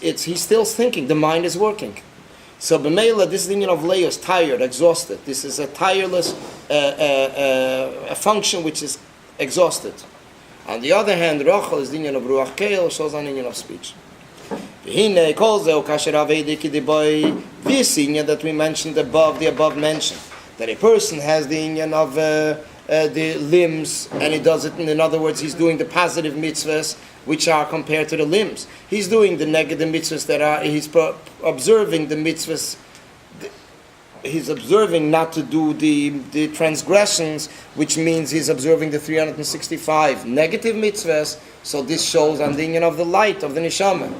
he's still thinking. The mind is working. So b'meila, this is the union of layers, tired, exhausted. This is a tireless a function which is exhausted. On the other hand, Rachel is the union of ruach keil, shows an union of speech. This union that we mentioned above, the above mentioned, that a person has the union of the limbs, and he does it, in other words, he's doing the positive mitzvahs, which are compared to the limbs. He's doing the negative mitzvahs that are, he's observing the mitzvahs, he's observing not to do the transgressions, which means he's observing the 365 negative mitzvahs, so this shows on the union of the light, of the neshama.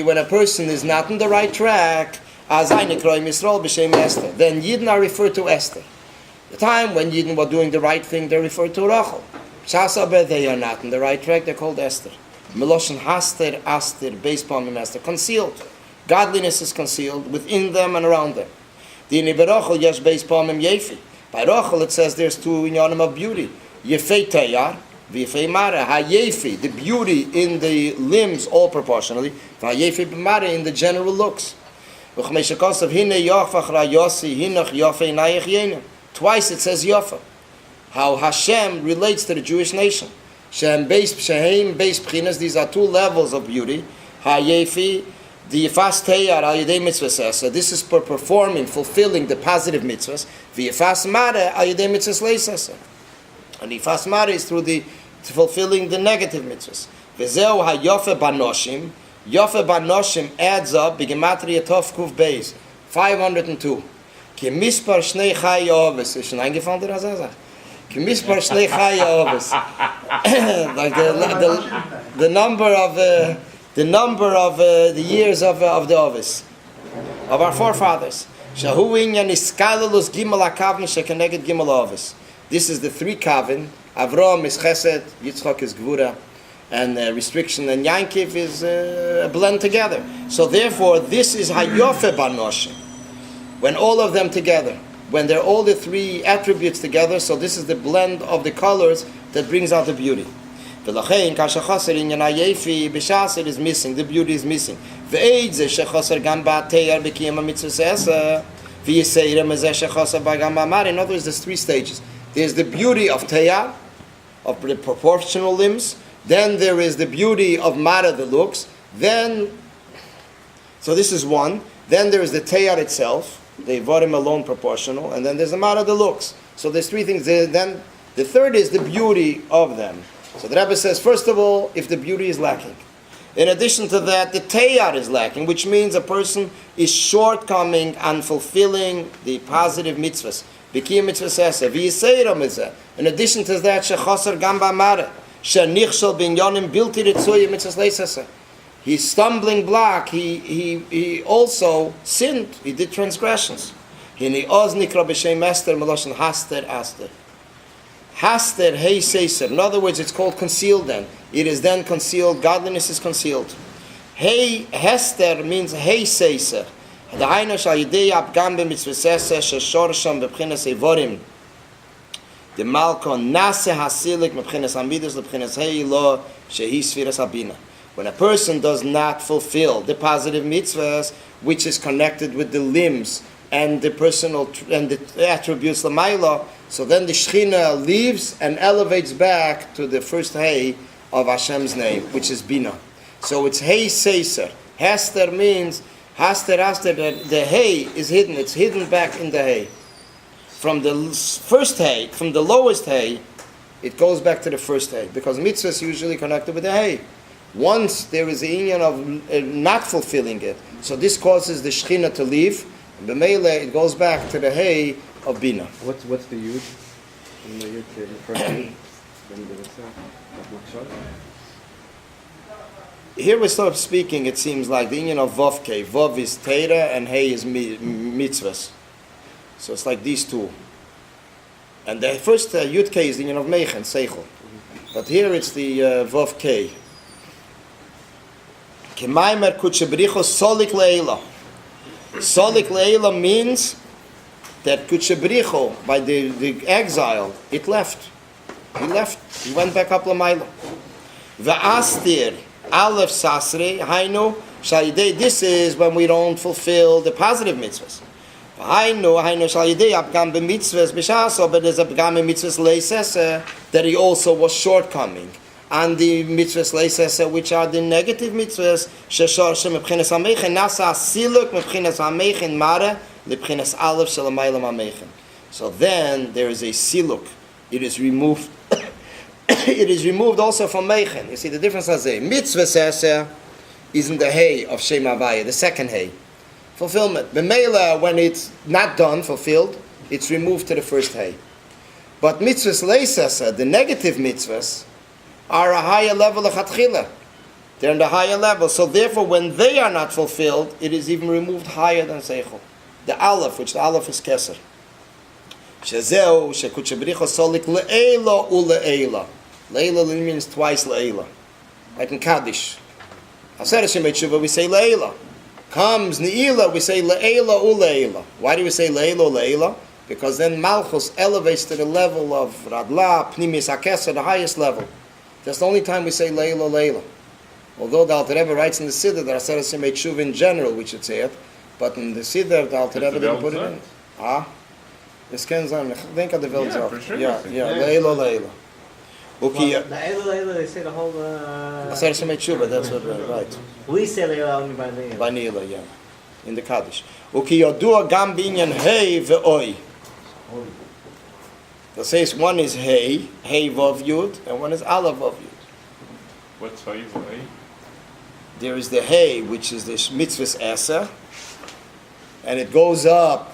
When a person is not on the right track, then Yidden are referred to Esther. The time when Yidden were doing the right thing, they're referred to Rachel. Shasaber, they are not on the right track, they're called Esther. Meloshen Haster, Aster, Beis Pamim Esther, concealed. Godliness is concealed within them and around them. The Niberachel Yesh Beis Pamim Yefi. By Rachel it says there's two inyanim of beauty. Yefei Tayar, V'yefei Mara. Ha-Yefi, the beauty in the limbs all proportionally. Ha-Yefi B'Mara, in the general looks. Twice it says Yafa. How Hashem relates to the Jewish nation. Shehem Beis Pchinas, these are two levels of beauty. Ha-Yefi, the Yefas Teyar al Yedei Mitzvah. So this is for performing, fulfilling the positive mitzvahs. The Yefas Mara al Yedei Mitzvah Leisasa. And the Yefas Mara is through the fulfilling the negative mitzvahs. V'zeu ha-Yofe Banoshim. Yofe Banoshim adds up, B'gematria Tov Kuf Beis, 502. Ki mispar shnei chai oves. Ist schon eingefallen, der Azazah? Ki mispar shnei chai oves. Like the number of the years of the oves, of our forefathers. Shahu inyan iskalelus gimel hakavim shekeneged gimel oves. This is the three kavim. Avram is chesed, Yitzchak is gvura, and restriction and Yankiv is blend together. So therefore, this is Hayofe Banoshim. When all of them together, when they're all the three attributes together, so this is the blend of the colors that brings out the beauty. V'lachein kashachaser in Yanayefi b'shaser is missing. The beauty is missing. V'eid ze shechaser gam ba'teyar b'kiyam ha'mitzvah v'yiseirem ze shechaser b'gam ba'mar. In other words, there's three stages. There's the beauty of teyar, of the proportional limbs. Then there is the beauty of Mara, the looks. So this is one. Then there is the Teyar itself, the Vorim alone proportional. And then there's the Mara, the looks. So there's three things. Then the third is the beauty of them. So the Rebbe says, first of all, if the beauty is lacking. In addition to that, the Teyar is lacking, which means a person is shortcoming and fulfilling the positive mitzvahs. B'kiyam mitzvah sesa, v'yiseiram mitzvah. In addition to that, shechaser gamba Mara. He's stumbling block. He also sinned. He did transgressions. Haster hey seiser. In other words, it's called concealed. Then it is then concealed. Godliness is concealed. Hey hester means hey seiser. The Hainosh al yidei abgam b'mitzvah sheshorsham b'pchinas evorim. The Malkon Nase Hasilik Mepchinas Amidus Lepchinas Heilo Shehi Sfiras Abina. When a person does not fulfill the positive mitzvahs, which is connected with the limbs and the personal and the attributes Lamaila, so then the Shechina leaves and elevates back to the first Hey of Hashem's name, which is Bina. So it's Hey Seiser. Hester means Haster. The Hey is hidden. It's hidden back in the Hey. From the first hay, from the lowest hay, it goes back to the first hay, because mitzvah is usually connected with the hay. Once there is a union of not fulfilling it, so this causes the Shechina to leave, and b'meile it goes back to the hay of Bina. What's the yud? The first Here we start speaking, it seems like the union of Vav K. Vav is Teira and Hay is mitzvahs. So it's like these two. And the first Yud K is the union of Meichen, Seichel. But here it's the Vav K. Kemaimer Kutchebricho Solik Leila. Solik Leila means that Kutchebricho, by the exile, it left. He left. He went back up Lamaila. V'astir aleph sasri hainu shalidei. This is when we don't fulfill the positive mitzvahs. Hainu shalidei apgam b'mitzvahs b'shaso, but there's a apgam b'mitzvahs leisese that he also was shortcoming. And the mitzvahs leisese, which are the negative mitzvahs, sheshor shemebchinas hamechen nasa siluk mebchinas hamechen mara lebchinas aleph shelamaylam hamechen. So then there is a siluk. It is removed. It is removed also from Meichen. You see the difference is a mitzvah says is in the hay of Shem Havaya, the second hay. Fulfillment. The Mela, when it's not done, fulfilled, it's removed to the first hay. But mitzvahs leisasa, the negative mitzvahs, are a higher level of Chatchila. They're in the higher level. So therefore, when they are not fulfilled, it is even removed higher than Seichel. The Aleph, which the Aleph is Keser. Shezeu, shekutche b'richo solik le'ela u'le'ela. Le'ela means twice le'ela. Like in Kaddish. Aseret Shemei Tshuva, we say le'ela. Comes Ne'ila, we say le'ela u'le'ela. Why do we say le'ela u'le'ela? Because then Malchus elevates to the level of Radla, Pnimis HaKeser, the highest level. That's the only time we say le'ela u'le'ela. Although the Alter Rebbe writes in the Siddur that Aseret Shemei Tshuva in general, we should say it. But in the Siddur, the Alter Rebbe didn't put it in. Es kann sein, ich denke, der Welt sagt. Ja, Leila, Leila. Okay. Leila, they say the whole... Aseret Shemei Tshuva, that's what, right. We say Leila only by Leila. By Neila, yeah. In the Kaddish. Okay, Yodua gam binyan hey ve'oi. That says one is hey vav yud, and one is aleph vav yud. What's hey ve'oi? There is the hey, which is the mitzvahs esa, and it goes up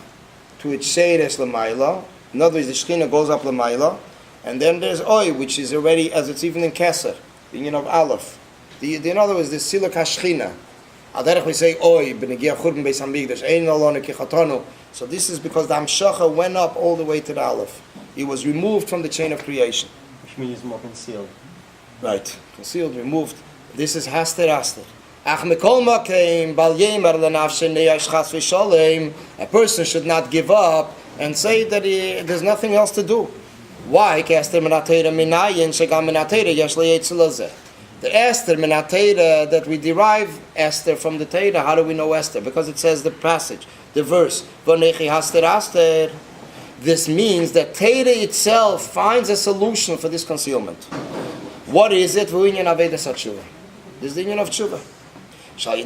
to its sheiresh l'mayla. In other words, the Shekhinah goes up l'mayla, and then there's Oi, which is already, as it's even in Keser, the union of Aleph. In other words, the Siluk HaShechina. Aderech we say Oi, b'negiach churban beis hamikdash, ein olonu kichatonu. So this is because the Hamshacha went up all the way to the Aleph. It was removed from the chain of creation. Which means more concealed. Right, concealed, removed. This is Haster. A person should not give up and say that there's nothing else to do. Why? The Esther Minatera that we derive Esther from the Teda. How do we know Esther? Because it says the passage, the verse. This means that Teda itself finds a solution for this concealment. What is it? This is the union of Tshuva. Through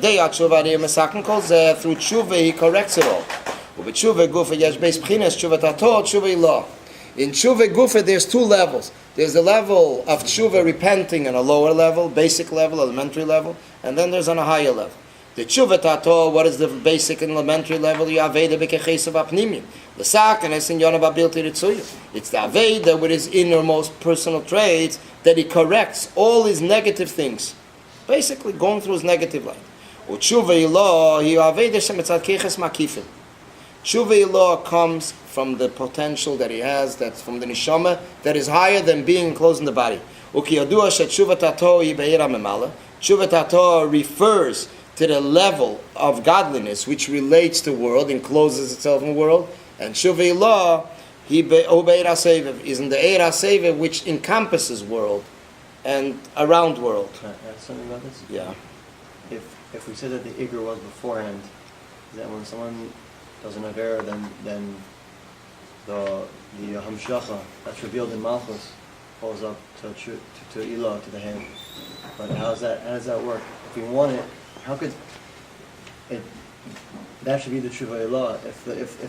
tshuva he corrects it all. In tshuva gufa there's two levels. There's the level of tshuva repenting on a lower level, basic level, elementary level, and then there's on a higher level. The tshuva tato, what is the basic and elementary level? The aveda b'kechesav apnimim. The sakenes in yonav abilti ritzuyu. It's the aveda with his innermost personal traits that he corrects all his negative things. Basically, going through his negative life. Tshuva comes from the potential that he has, that's from the neshama, that is higher than being enclosed in the body. Tshuva tato refers to the level of godliness which relates to the world, encloses itself in the world, and Tshuva is in the Eir HaSeviv, which encompasses world and around world. Can I add something about this? Yeah. If we said that the Iker was beforehand, is that when someone does an Avera, then the Hamshacha that's revealed in Malchus falls up to Ilah, to the hand. But how does that work? If we want it, how could it? That should be the Tshuva Ilah. If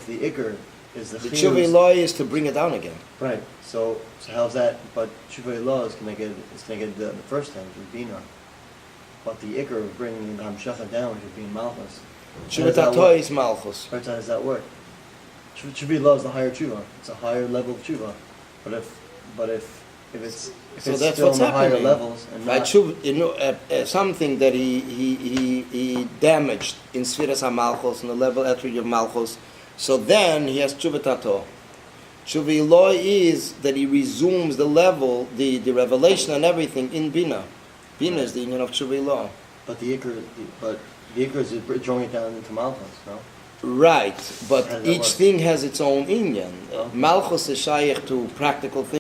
the Iker is the Tshuva Ilah is to bring it down again. Right. So how's that? But Tshuva Ilah is to make it the first time, which is Bina. But the Iker of bringing the Hamshacha down, which would be in Malchus. Tshuva tato is Malchus. Right, how does that work? Tshuva Ilah is the higher Tshuva. It's a higher level of Tshuva. But if it's that's still what's in the higher happening. levels and Right, not, Tshuva, something that he damaged in Sfiras HaMalchus, in the level attribute of Malchus. So then he has Tshuva tato. Tshuva Ilah is that he resumes the level, the revelation and everything in Bina. Bina is the union of Tshuva Ilah. but the Iker is drawing it down into Malchus, no? Right, but each work? thing has its own inyan. Oh. Malchus is shaykh to practical things.